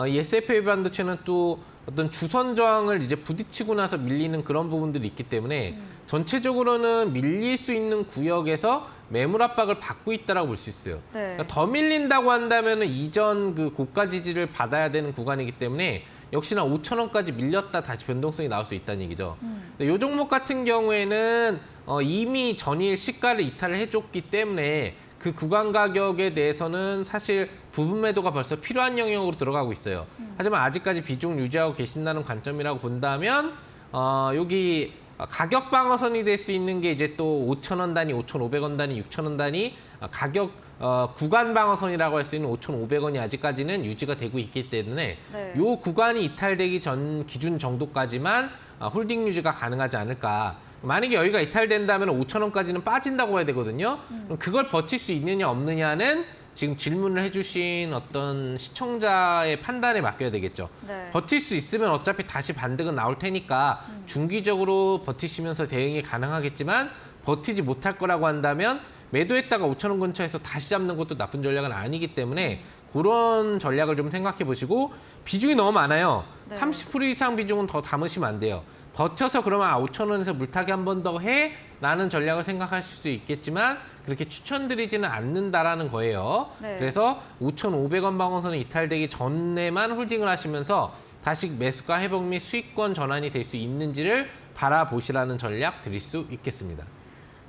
이 SFA 반도체는 또 어떤 주선 저항을 이제 부딪히고 나서 밀리는 그런 부분들이 있기 때문에 전체적으로는 밀릴 수 있는 구역에서 매물 압박을 받고 있다라고 볼 수 있어요. 네. 그러니까 더 밀린다고 한다면은 이전 그 고가 지지를 받아야 되는 구간이기 때문에 역시나 5,000원까지 밀렸다 다시 변동성이 나올 수 있다는 얘기죠. 근데 이 종목 같은 경우에는 이미 전일 시가를 이탈을 해줬기 때문에 그 구간 가격에 대해서는 사실 부분 매도가 벌써 필요한 영역으로 들어가고 있어요. 하지만 아직까지 비중 유지하고 계신다는 관점이라고 본다면 여기 가격 방어선이 될 수 있는 게 이제 또 5,000원 단위, 5,500원 단위, 6,000원 단위 가격 구간 방어선이라고 할 수 있는 5,500원이 아직까지는 유지가 되고 있기 때문에 네. 요 구간이 이탈되기 전 기준 정도까지만 홀딩 유지가 가능하지 않을까. 만약에 여기가 이탈된다면 5,000원까지는 빠진다고 봐야 되거든요. 그럼 그걸 버틸 수 있느냐 없느냐는 지금 질문을 해주신 어떤 시청자의 판단에 맡겨야 되겠죠. 네. 버틸 수 있으면 어차피 다시 반등은 나올 테니까 중기적으로 버티시면서 대응이 가능하겠지만 버티지 못할 거라고 한다면 매도했다가 5,000원 근처에서 다시 잡는 것도 나쁜 전략은 아니기 때문에 그런 전략을 좀 생각해 보시고 비중이 너무 많아요. 네. 30% 이상 비중은 더 담으시면 안 돼요. 버텨서 그러면 5,000원에서 물타기 한 번 더 해? 라는 전략을 생각하실 수 있겠지만 그렇게 추천드리지는 않는다라는 거예요. 네. 그래서 5,500원 방어선이 이탈되기 전에만 홀딩을 하시면서 다시 매수가 회복 및 수익권 전환이 될 수 있는지를 바라보시라는 전략 드릴 수 있겠습니다.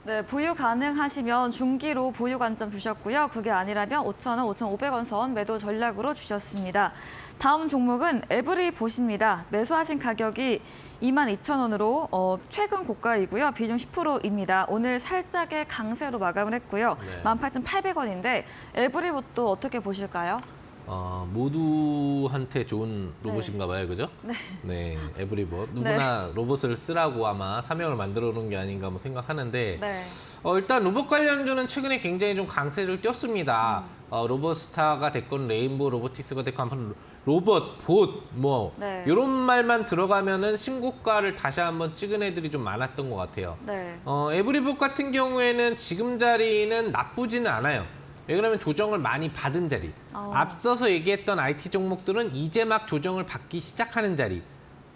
네, 보유 가능하시면 중기로 보유 관점 주셨고요. 그게 아니라면 5,000원, 5,500원 선 매도 전략으로 주셨습니다. 다음 종목은 에브리봇입니다. 매수하신 가격이 22,000원으로 최근 고가이고요. 비중 10%입니다. 오늘 살짝의 강세로 마감을 했고요. 네. 18,800원인데 에브리봇도 어떻게 보실까요? 모두한테 좋은 로봇인가 봐요, 그죠? 네. 에브리봇. 누구나 로봇을 쓰라고 아마 사명을 만들어 놓은 게 아닌가 뭐 생각하는데, 네. 일단 로봇 관련주는 최근에 굉장히 좀 강세를 띄었습니다. 로봇스타가 됐건 레인보우 로보틱스가 됐건 한번 로봇, 봇, 뭐 네. 이런 말만 들어가면은 신고가를 다시 한번 찍은 애들이 좀 많았던 것 같아요. 네. 에브리봇 같은 경우에는 지금 자리는 나쁘지는 않아요. 왜 그러면 조정을 많이 받은 자리. 앞서서 얘기했던 IT 종목들은 이제 막 조정을 받기 시작하는 자리.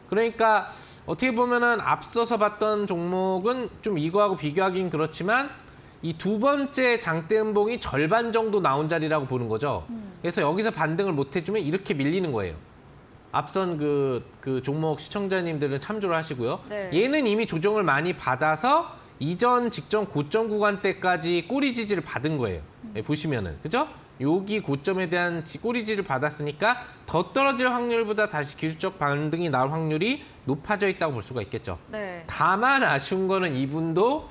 그러니까 어떻게 보면은 앞서서 봤던 종목은 좀 이거하고 비교하긴 그렇지만 이 두 번째 장대 음봉이 절반 정도 나온 자리라고 보는 거죠. 그래서 여기서 반등을 못 해주면 이렇게 밀리는 거예요. 앞선 그 종목 시청자님들은 참조를 하시고요. 네. 얘는 이미 조정을 많이 받아서 이전 직전 고점 구간대까지 꼬리지지를 받은 거예요. 네, 보시면은 그죠? 여기 고점에 대한 꼬리지를 받았으니까 더 떨어질 확률보다 다시 기술적 반등이 나올 확률이 높아져 있다고 볼 수가 있겠죠. 네. 다만 아쉬운 거는 이분도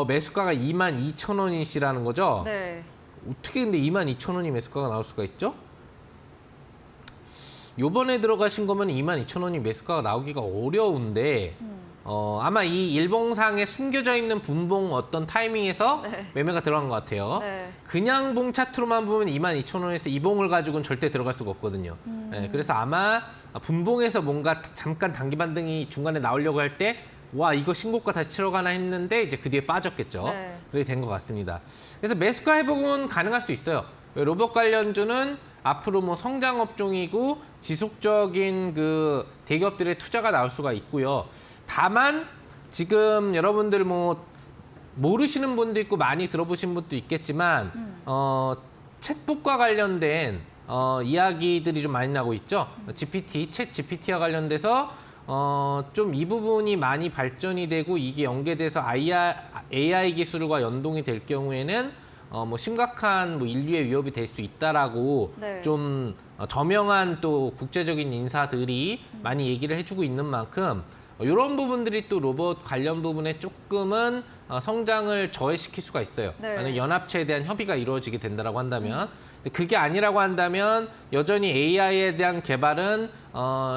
매수가가 22,000원이시라는 거죠. 네. 어떻게 근데 22,000원이 매수가가 나올 수가 있죠? 요번에 들어가신 거면 22,000원이 매수가가 나오기가 어려운데 아마 이 일봉상에 숨겨져 있는 분봉 어떤 타이밍에서 매매가 들어간 것 같아요. 네. 그냥 봉 차트로만 보면 22,000원에서 이 봉을 가지고는 절대 들어갈 수가 없거든요. 네, 그래서 아마 분봉에서 뭔가 잠깐 단기 반등이 중간에 나오려고 할 때 와 이거 신고가 다시 치러 가나 했는데 이제 그 뒤에 빠졌겠죠. 네. 그렇게 된 것 같습니다. 그래서 매수가 회복은 가능할 수 있어요. 로봇 관련주는 앞으로 뭐 성장 업종이고 지속적인 그 대기업들의 투자가 나올 수가 있고요. 다만 지금 여러분들 뭐 모르시는 분도 있고 많이 들어보신 분도 있겠지만 챗봇과 관련된 이야기들이 좀 많이 나고 있죠. GPT, 챗 GPT와 관련돼서 좀 이 부분이 많이 발전이 되고 이게 연계돼서 AI 기술과 연동이 될 경우에는 뭐 심각한 뭐 인류의 위협이 될 수 있다라고 네. 좀 저명한 또 국제적인 인사들이 많이 얘기를 해주고 있는 만큼 이런 부분들이 또 로봇 관련 부분에 조금은 성장을 저해시킬 수가 있어요. 네. 만약 연합체에 대한 협의가 이루어지게 된다라고 한다면 근데 그게 아니라고 한다면 여전히 AI에 대한 개발은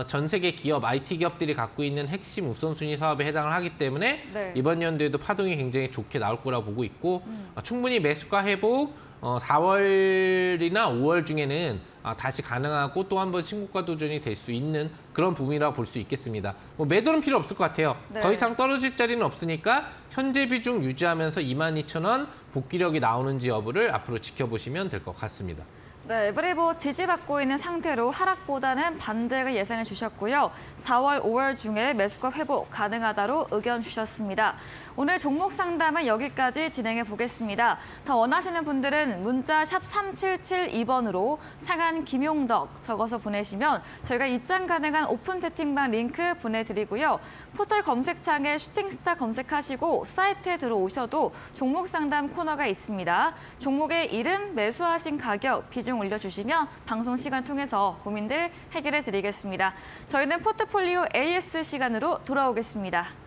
전 세계 기업, IT 기업들이 갖고 있는 핵심 우선순위 사업에 해당을 하기 때문에 네. 이번 연도에도 파동이 굉장히 좋게 나올 거라고 보고 있고 충분히 매수가 회복 4월이나 5월 중에는 다시 가능하고 또 한 번 신고가 도전이 될 수 있는 그런 부분이라고 볼 수 있겠습니다. 뭐 매도는 필요 없을 것 같아요. 네. 더 이상 떨어질 자리는 없으니까 현재 비중 유지하면서 22,000원 복귀력이 나오는지 여부를 앞으로 지켜보시면 될 것 같습니다. 네, 에브리봇 지지받고 있는 상태로 하락보다는 반등을 예상해 주셨고요. 4월, 5월 중에 매수가 회복 가능하다로 의견 주셨습니다. 오늘 종목 상담은 여기까지 진행해 보겠습니다. 더 원하시는 분들은 문자 샵 3772번으로 상한 김용덕 적어서 보내시면 저희가 입장 가능한 오픈 채팅방 링크 보내드리고요. 포털 검색창에 슈팅스타 검색하시고 사이트에 들어오셔도 종목 상담 코너가 있습니다. 종목의 이름, 매수하신 가격, 비중 올려주시면 방송 시간 통해서 고민들 해결해 드리겠습니다. 저희는 포트폴리오 AS 시간으로 돌아오겠습니다.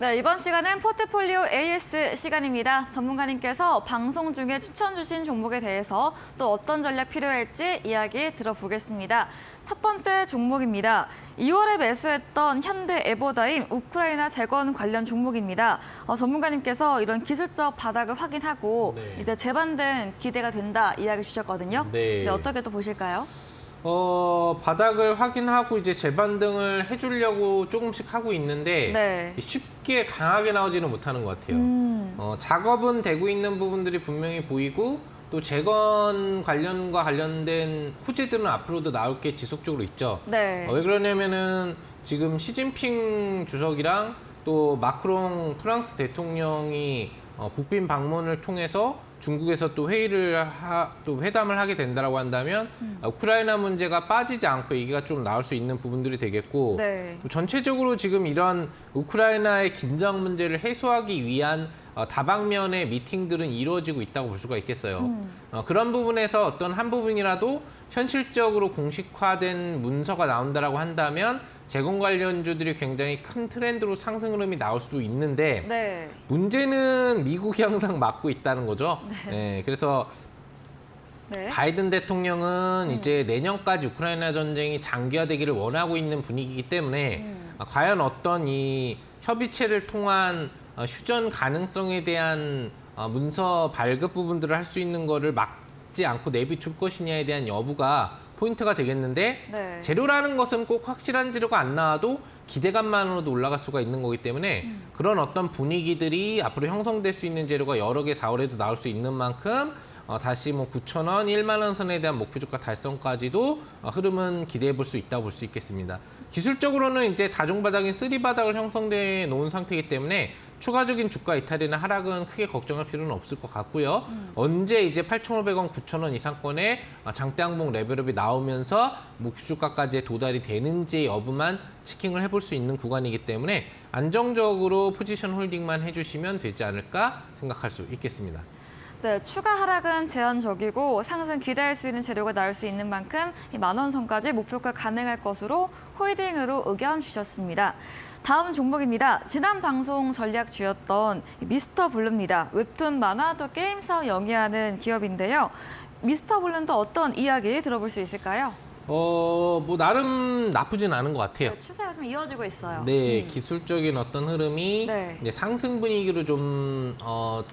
네, 이번 시간은 포트폴리오 AS 시간입니다. 전문가님께서 방송 중에 추천 주신 종목에 대해서 또 어떤 전략 필요할지 이야기 들어보겠습니다. 첫 번째 종목입니다. 2월에 매수했던 현대 에버다임 우크라이나 재건 관련 종목입니다. 전문가님께서 이런 기술적 바닥을 확인하고 네. 이제 재반등 기대가 된다 이야기 주셨거든요. 네. 어떻게 또 보실까요? 바닥을 확인하고 이제 재반등을 해주려고 조금씩 하고 있는데 네. 쉽게 강하게 나오지는 못하는 것 같아요. 작업은 되고 있는 부분들이 분명히 보이고 또 재건 관련과 관련된 호재들은 앞으로도 나올 게 지속적으로 있죠. 네. 왜 그러냐면은 지금 시진핑 주석이랑 또 마크롱 프랑스 대통령이 국빈 방문을 통해서 중국에서 또 또 회담을 하게 된다라고 한다면 우크라이나 문제가 빠지지 않고 얘기가 좀 나올 수 있는 부분들이 되겠고 네. 또 전체적으로 지금 이런 우크라이나의 긴장 문제를 해소하기 위한 다방면의 미팅들은 이루어지고 있다고 볼 수가 있겠어요. 그런 부분에서 어떤 한 부분이라도 현실적으로 공식화된 문서가 나온다라고 한다면 재건 관련주들이 굉장히 큰 트렌드로 상승 흐름이 나올 수 있는데 네. 문제는 미국이 항상 막고 있다는 거죠. 네, 그래서 네. 바이든 대통령은 이제 내년까지 우크라이나 전쟁이 장기화되기를 원하고 있는 분위기이기 때문에 과연 어떤 이 협의체를 통한 휴전 가능성에 대한 문서 발급 부분들을 할 수 있는 거를 막지 않고 내비둘 것이냐에 대한 여부가 포인트가 되겠는데 네. 재료라는 것은 꼭 확실한 재료가 안 나와도 기대감만으로도 올라갈 수가 있는 거기 때문에 그런 어떤 분위기들이 앞으로 형성될 수 있는 재료가 여러 개 4월에도 나올 수 있는 만큼 다시 뭐 9,000원, 1만 원 선에 대한 목표 주가 달성까지도 흐름은 기대해 볼 수 있다고 볼 수 있겠습니다. 기술적으로는 이제 다중바닥인 3바닥을 형성돼 놓은 상태이기 때문에 추가적인 주가 이탈이나 하락은 크게 걱정할 필요는 없을 것 같고요. 언제 이제 8,500원, 9,000원 이상권의 장대 항봉 레벨업이 나오면서 목표 주가까지 도달이 되는지 여부만 체킹을 해볼 수 있는 구간이기 때문에 안정적으로 포지션 홀딩만 해주시면 되지 않을까 생각할 수 있겠습니다. 네, 추가 하락은 제한적이고 상승 기대할 수 있는 재료가 나올 수 있는 만큼 이 10,000원 선까지 목표가 가능할 것으로 홀딩으로 의견 주셨습니다. 다음 종목입니다. 지난 방송 전략주였던 미스터 블루입니다. 웹툰 만화 또 게임 사업 영위하는 기업인데요. 미스터 블루는 또 어떤 이야기 들어볼 수 있을까요? 뭐 나름 나쁘진 않은 것 같아요. 네, 추세가 좀 이어지고 있어요. 네, 기술적인 어떤 흐름이 네. 이제 상승 분위기로 좀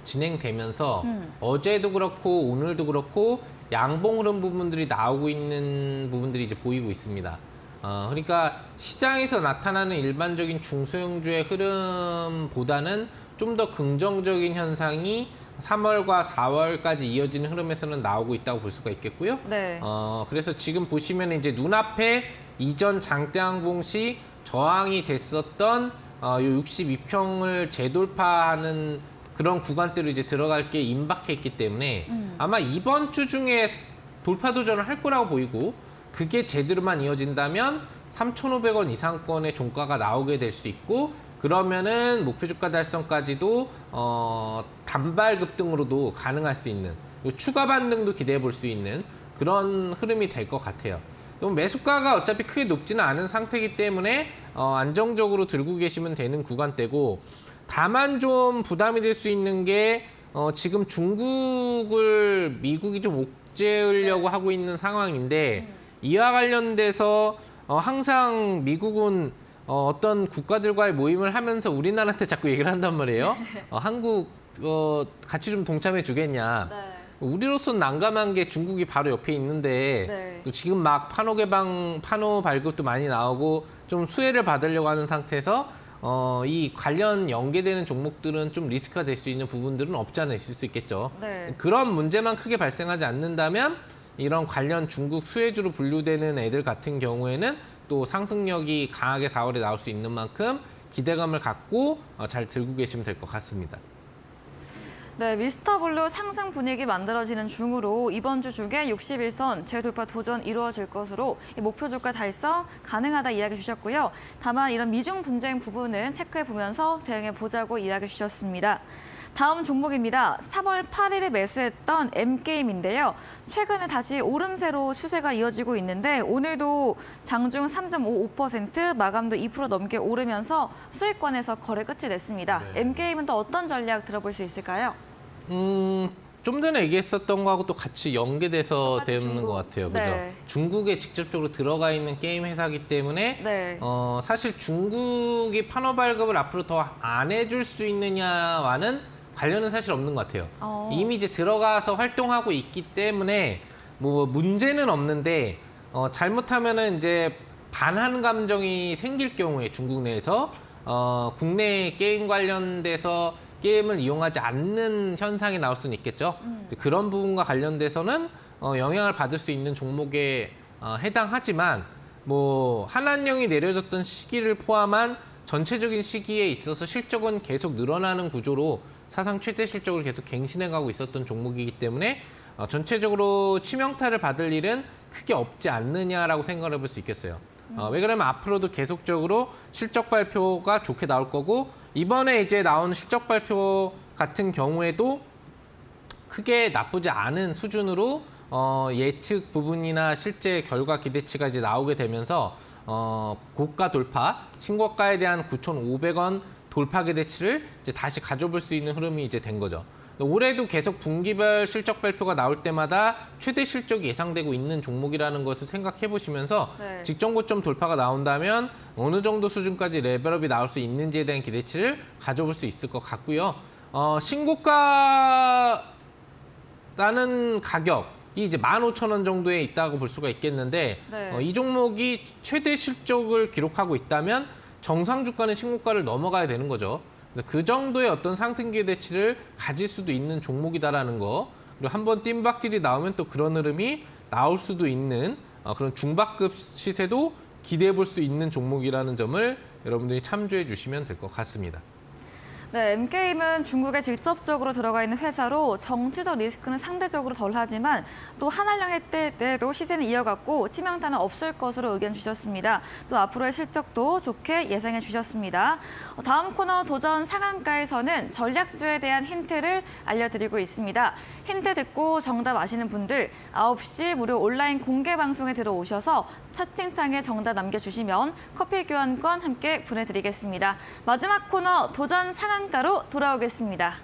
진행되면서 어제도 그렇고 오늘도 그렇고 양봉 흐름 부분들이 나오고 있는 부분들이 이제 보이고 있습니다. 그러니까 시장에서 나타나는 일반적인 중소형주의 흐름보다는 좀 더 긍정적인 현상이 3월과 4월까지 이어지는 흐름에서는 나오고 있다고 볼 수가 있겠고요. 네. 그래서 지금 보시면 이제 눈앞에 이전 장대항봉 시 저항이 됐었던 요 62평을 재돌파하는 그런 구간대로 이제 들어갈 게 임박해 있기 때문에 아마 이번 주 중에 돌파 도전을 할 거라고 보이고 그게 제대로만 이어진다면 3,500원 이상권의 종가가 나오게 될 수 있고 그러면은 목표 주가 달성까지도 단발 급등으로도 가능할 수 있는 추가 반등도 기대해 볼 수 있는 그런 흐름이 될 것 같아요. 매수가가 어차피 크게 높지는 않은 상태이기 때문에 안정적으로 들고 계시면 되는 구간대고 다만 좀 부담이 될 수 있는 게 지금 중국을 미국이 좀 옥죄으려고 하고 있는 상황인데 이와 관련돼서 항상 미국은 어떤 국가들과의 모임을 하면서 우리나라한테 자꾸 얘기를 한단 말이에요. 한국 같이 좀 동참해 주겠냐. 네. 우리로서는 난감한 게 중국이 바로 옆에 있는데 네. 또 지금 막 판호 발급도 많이 나오고 좀 수혜를 받으려고 하는 상태에서 이 관련 연계되는 종목들은 좀 리스크가 될 수 있는 부분들은 없지 않아 있을 수 있겠죠. 네. 그런 문제만 크게 발생하지 않는다면 이런 관련 중국 수혜주로 분류되는 애들 같은 경우에는 또 상승력이 강하게 4월에 나올 수 있는 만큼 기대감을 갖고 잘 들고 계시면 될 것 같습니다. 네, 미스터 블루 상승 분위기 만들어지는 중으로 이번 주 중에 61선 재돌파 도전 이루어질 것으로 목표 주가 달성 가능하다 이야기 주셨고요. 다만 이런 미중 분쟁 부분은 체크해 보면서 대응해 보자고 이야기 주셨습니다. 다음 종목입니다. 3월 8일에 매수했던 M게임인데요. 최근에 다시 오름세로 추세가 이어지고 있는데 오늘도 장중 3.55%, 마감도 2% 넘게 오르면서 수익권에서 거래 끝이 냈습니다. 네. M게임은 또 어떤 전략 들어볼 수 있을까요? 좀 전에 얘기했었던 거하고 또 같이 연계돼서 똑같이 되는 중국. 것 같아요. 그죠? 네. 중국에 직접적으로 들어가 있는 게임 회사이기 때문에 네. 사실 중국이 판호 발급을 앞으로 더 안 해줄 수 있느냐와는 관련은 사실 없는 것 같아요. 이미 이제 들어가서 활동하고 있기 때문에 뭐 문제는 없는데 잘못하면은 이제 반한 감정이 생길 경우에 중국 내에서 국내 게임 관련돼서 게임을 이용하지 않는 현상이 나올 수는 있겠죠. 그런 부분과 관련돼서는 영향을 받을 수 있는 종목에 해당하지만 뭐 한한령이 내려졌던 시기를 포함한 전체적인 시기에 있어서 실적은 계속 늘어나는 구조로 사상 최대 실적을 계속 갱신해가고 있었던 종목이기 때문에 전체적으로 치명타를 받을 일은 크게 없지 않느냐라고 생각을 해볼 수 있겠어요. 왜 그러면 앞으로도 계속적으로 실적 발표가 좋게 나올 거고 이번에 이제 나온 실적 발표 같은 경우에도 크게 나쁘지 않은 수준으로 예측 부분이나 실제 결과 기대치가 이제 나오게 되면서 고가 돌파, 신고가에 대한 9,500원 돌파 기대치를 이제 다시 가져볼 수 있는 흐름이 이제 된 거죠. 올해도 계속 분기별 실적 발표가 나올 때마다 최대 실적이 예상되고 있는 종목이라는 것을 생각해 보시면서 네. 직전 고점 돌파가 나온다면 어느 정도 수준까지 레벨업이 나올 수 있는지에 대한 기대치를 가져볼 수 있을 것 같고요. 신고가라는 가격이 이제 15,000원 정도에 있다고 볼 수가 있겠는데 네. 이 종목이 최대 실적을 기록하고 있다면 정상 주가는 신고가를 넘어가야 되는 거죠. 그 정도의 어떤 상승 기대치를 가질 수도 있는 종목이다라는 거. 그리고 한번 뜀박질이 나오면 또 그런 흐름이 나올 수도 있는 그런 중박급 시세도 기대해 볼 수 있는 종목이라는 점을 여러분들이 참조해 주시면 될 것 같습니다. 네, M게임은 중국에 직접적으로 들어가 있는 회사로 정치적 리스크는 상대적으로 덜하지만 또 한한령 때도 시세는 이어갔고 치명타는 없을 것으로 의견 주셨습니다. 또 앞으로의 실적도 좋게 예상해 주셨습니다. 다음 코너 도전 상한가에서는 전략주에 대한 힌트를 알려드리고 있습니다. 힌트 듣고 정답 아시는 분들 9시 무료 온라인 공개 방송에 들어오셔서 채팅창에 정답 남겨주시면 커피 교환권 함께 보내드리겠습니다. 마지막 코너 도전 상한가로 돌아오겠습니다.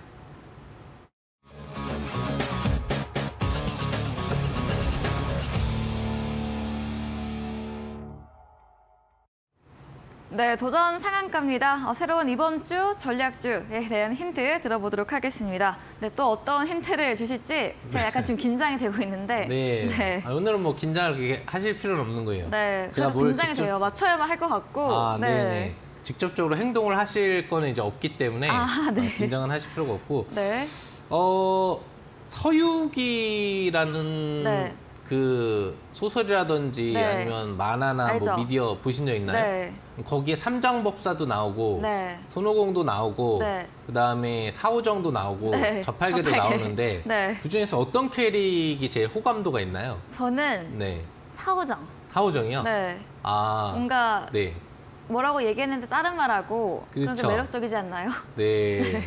네, 도전 상한가입니다. 새로운 이번 주 전략주에 대한 힌트 들어보도록 하겠습니다. 네, 또 어떤 힌트를 주실지 제가 약간 지금 긴장이 되고 있는데. 네. 네. 오늘은 뭐 긴장을 그렇게 하실 필요는 없는 거예요. 네, 제가 그래서 뭘 긴장이 직접- 돼요. 맞춰야만 할 것 같고. 네네. 직접적으로 행동을 하실 거는 이제 없기 때문에 네. 긴장은 하실 필요가 없고 네. 서유기라는 네. 그 소설이라든지 네. 아니면 만화나 뭐 알죠. 미디어 보신 적 있나요? 네. 거기에 삼장법사도 나오고 네. 손오공도 나오고 네. 그다음에 사오정도 나오고 네. 저팔계도 저팔계. 나오는데 네. 그중에서 어떤 캐릭이 제일 호감도가 있나요? 저는 네. 사오정. 사오정이요? 네. 아, 뭔가 네. 뭐라고 얘기했는데 다른 말하고 그런 게 그렇죠. 매력적이지 않나요? 네.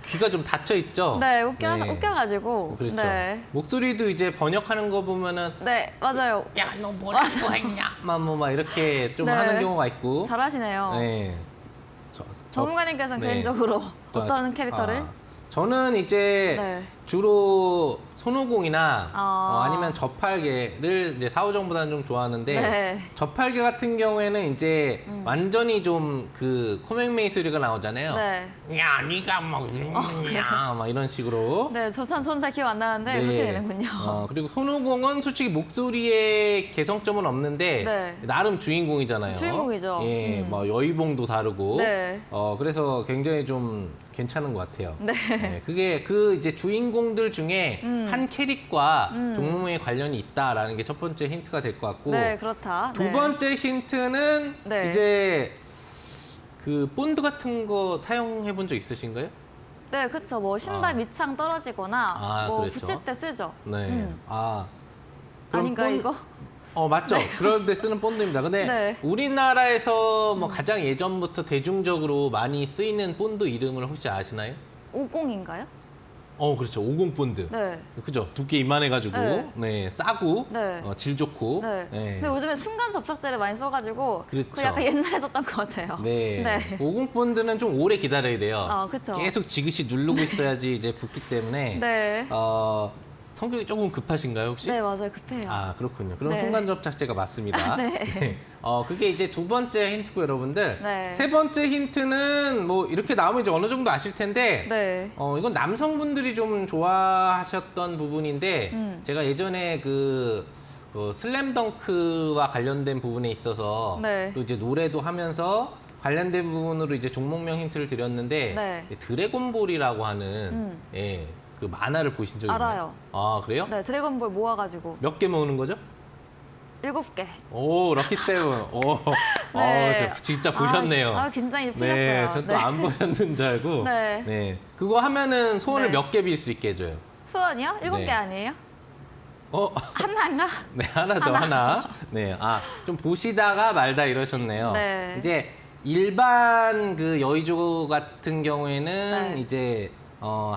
귀가 좀 닫혀 있죠? 네, 네. 웃겨가지고. 그렇죠. 네. 목소리도 이제 번역하는 거 보면은 네, 맞아요. 야, 너 뭐라고 했냐? 막 이렇게 좀 네. 하는 경우가 있고. 잘하시네요. 네. 전문가님께서는 네. 개인적으로 어떤 캐릭터를? 저는 이제 네. 주로 손오공이나 아. 아니면 저팔계를 이제 사오정보다는 좀 좋아하는데 네. 저팔계 같은 경우에는 이제 완전히 좀 그 코맹맹이 소리가 나오잖아요. 네. 야, 네가 막 막 이런 식으로. 네, 저는 잘 기억 안 나는데 그렇게 되는군요. 그리고 손오공은 솔직히 목소리에 개성점은 없는데 네. 나름 주인공이잖아요. 주인공이죠. 예, 뭐 여의봉도 다르고. 네. 그래서 굉장히 좀 괜찮은 것 같아요. 네. 그게 그 이제 주인공들 중에 한 캐릭과 종목에 관련이 있다라는 게 첫 번째 힌트가 될 것 같고. 네, 그렇다. 두 네. 번째 힌트는 네. 이제 그 본드 같은 거 사용해 본 적 있으신가요? 네, 그렇죠. 뭐 신발 아. 밑창 떨어지거나 뭐 그렇죠. 붙일 때 쓰죠. 네. 그럼 아닌가 이거? 맞죠. 그럴 때 쓰는 본드입니다. 근데 네. 우리나라에서 뭐 가장 예전부터 대중적으로 많이 쓰이는 본드 이름을 혹시 아시나요? 50인가요? 그렇죠. 50 본드. 네. 그죠. 두께 이만해가지고 네. 네, 싸고 네. 질 좋고. 네. 네. 근데 요즘에 순간 접착제를 많이 써가지고 그렇죠. 그 약간 옛날에 썼던 것 같아요. 네. 네. 50 본드는 좀 오래 기다려야 돼요. 그쵸. 계속 지그시 누르고 있어야지 이제 붙기 때문에. 네. 성격이 조금 급하신가요, 혹시? 네, 맞아요. 급해요. 아, 그렇군요. 그럼 네. 순간 접착제가 맞습니다. 네. 그게 이제 두 번째 힌트고 여러분들. 네. 세 번째 힌트는 뭐 이렇게 나오면 이제 어느 정도 아실 텐데. 네. 이건 남성분들이 좀 좋아하셨던 부분인데 제가 예전에 그 슬램덩크와 관련된 부분에 있어서 네. 또 이제 노래도 하면서 관련된 부분으로 이제 종목명 힌트를 드렸는데 네. 드래곤볼이라고 하는 예, 그 만화를 보신 적이 있나요? 알아요. 아, 그래요? 네, 드래곤볼 모아가지고 몇 개 모으는 거죠? 7개. 오, 럭키 세븐. 오, 네. 진짜 보셨네요. 긴장이 풀렸어요. 네, 전 또 안 보셨는 줄 알고. 네. 네. 그거 하면은 소원을 네. 몇 개 빌 수 있게 해줘요. 수원이요? 7개 네. 아니에요? 어, 하나인가? 네, 하나죠, 하나. 네, 좀 보시다가 말다 이러셨네요. 네. 이제 일반 그 여의주 같은 경우에는 네. 이제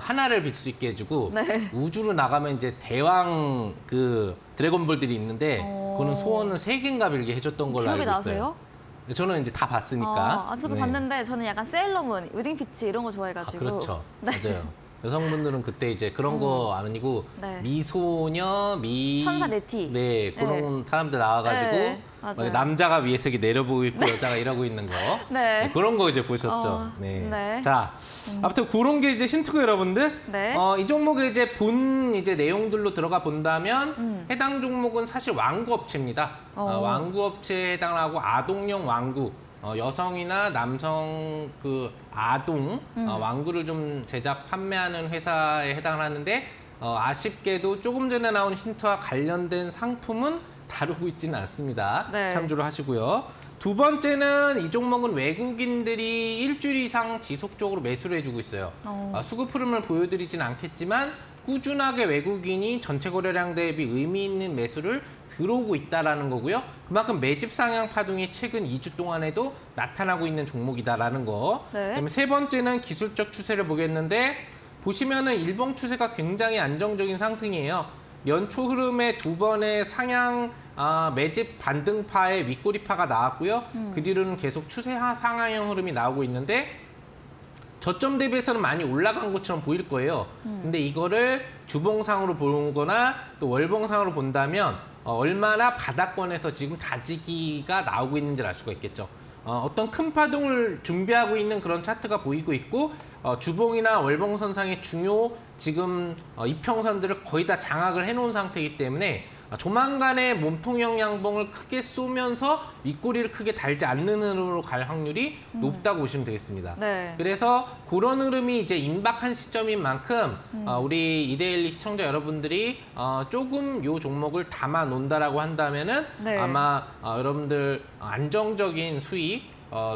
하나를 빌 수 있게 해주고 네. 우주로 나가면 이제 대왕 그 드래곤볼들이 있는데 그거는 소원을 3개인가 빌게 해줬던 걸로 기억이 알고 나세요? 있어요. 저는 이제 다 봤으니까. 저도 네. 봤는데 저는 약간 세일러문, 웨딩피치 이런 거 아, 좋아해가지고. 그렇죠. 네. 맞아요. 여성분들은 그때 이제 그런 거 아니고 네. 미소녀, 천사 네티. 네, 그런 사람들 나와가지고 네, 맞아요. 막 남자가 위에서 이렇게 내려보고 있고 여자가 이러고 있는 거. 네. 그런 거 이제 보셨죠. 네. 네. 자, 아무튼 그런 게 이제 힌트고 여러분들. 네. 이 종목의 이제 본 이제 내용들로 들어가 본다면 해당 종목은 사실 왕구 업체입니다. 왕구 업체에 해당하고 아동용 왕구. 여성이나 남성 그 아동 왕구를 좀 제작 판매하는 회사에 해당하는데 아쉽게도 조금 전에 나온 힌트와 관련된 상품은 다루고 있지는 않습니다. 네. 참조를 하시고요. 두 번째는 이 종목은 외국인들이 일주일 이상 지속적으로 매수를 해주고 있어요. 수급 흐름을 보여드리진 않겠지만 꾸준하게 외국인이 전체 거래량 대비 의미 있는 매수를 들어오고 있다라는 거고요. 그만큼 매집 상향 파동이 최근 2주 동안에도 나타나고 있는 종목이다라는 거. 네. 그다음에 세 번째는 기술적 추세를 보겠는데 보시면은 일봉 추세가 굉장히 안정적인 상승이에요. 연초 흐름에 두 번의 상향 매집 반등파의 윗꼬리파가 나왔고요. 그 뒤로는 계속 추세 상하형 흐름이 나오고 있는데 저점 대비해서는 많이 올라간 것처럼 보일 거예요. 근데 이거를 주봉상으로 보거나 또 월봉상으로 본다면 얼마나 바닥권에서 지금 다지기가 나오고 있는지를 알 수가 있겠죠. 어떤 큰 파동을 준비하고 있는 그런 차트가 보이고 있고 주봉이나 월봉선상의 중요 지금 이평선들을 거의 다 장악을 해놓은 상태이기 때문에 조만간에 몸통형 양봉을 크게 쏘면서 윗꼬리를 크게 달지 않는 흐름으로 갈 확률이 높다고 보시면 되겠습니다. 네. 그래서 그런 흐름이 이제 임박한 시점인 만큼 우리 이데일리 시청자 여러분들이 조금 요 종목을 담아 놓는다라고 한다면은 네. 아마 여러분들 안정적인 수익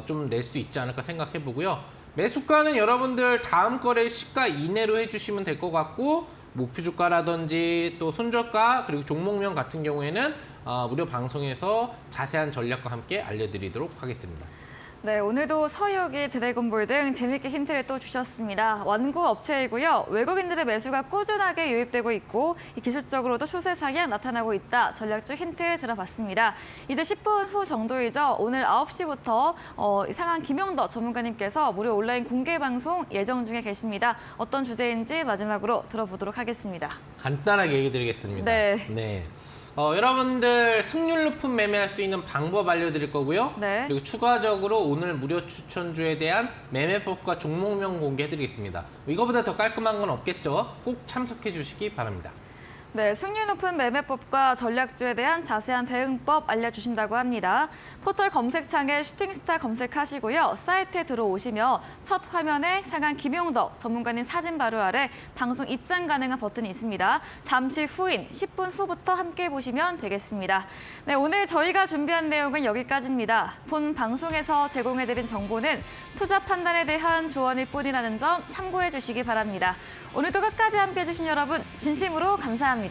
좀 낼 수 있지 않을까 생각해 보고요. 매수가는 여러분들 다음 거래 시가 이내로 해주시면 될 것 같고 목표 주가라든지 또 손절가 그리고 종목명 같은 경우에는 무료 방송에서 자세한 전략과 함께 알려드리도록 하겠습니다. 네, 오늘도 서유기, 드래곤볼 등 재밌게 힌트를 또 주셨습니다. 완구 업체이고요. 외국인들의 매수가 꾸준하게 유입되고 있고 기술적으로도 추세 상향 나타나고 있다. 전략적 힌트 들어봤습니다. 이제 10분 후 정도이죠. 오늘 9시부터 상한 김용더 전문가님께서 무료 온라인 공개 방송 예정 중에 계십니다. 어떤 주제인지 마지막으로 들어보도록 하겠습니다. 간단하게 얘기 드리겠습니다. 네. 여러분들 승률 높은 매매할 수 있는 방법 알려드릴 거고요. 네. 그리고 추가적으로 오늘 무료 추천주에 대한 매매법과 종목명 공개해드리겠습니다. 이거보다 더 깔끔한 건 없겠죠? 꼭 참석해 주시기 바랍니다. 네, 승률 높은 매매법과 전략주에 대한 자세한 대응법 알려주신다고 합니다. 포털 검색창에 슈팅스타 검색하시고요. 사이트에 들어오시며 첫 화면에 상한 김용덕 전문가님 사진 바로 아래 방송 입장 가능한 버튼이 있습니다. 잠시 후인 10분 후부터 함께 보시면 되겠습니다. 네, 오늘 저희가 준비한 내용은 여기까지입니다. 본 방송에서 제공해드린 정보는 투자 판단에 대한 조언일 뿐이라는 점 참고해 주시기 바랍니다. 오늘도 끝까지 함께해 주신 여러분 진심으로 감사합니다.